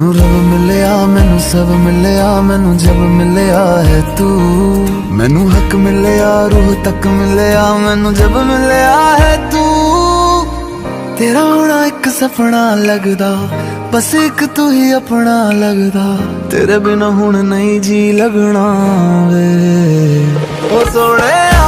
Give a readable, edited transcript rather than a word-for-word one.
रब मिलया मैनू सब मिलया मैनू जब मिलया है तू मैनू हक मिलया रूह तक मिलया मैनू जब मिलया है तू तेरा होना एक सपना लगदा बस एक तू ही अपना लगदा तेरे बिना हुण नहीं जी लगना वे ओ सोहणिया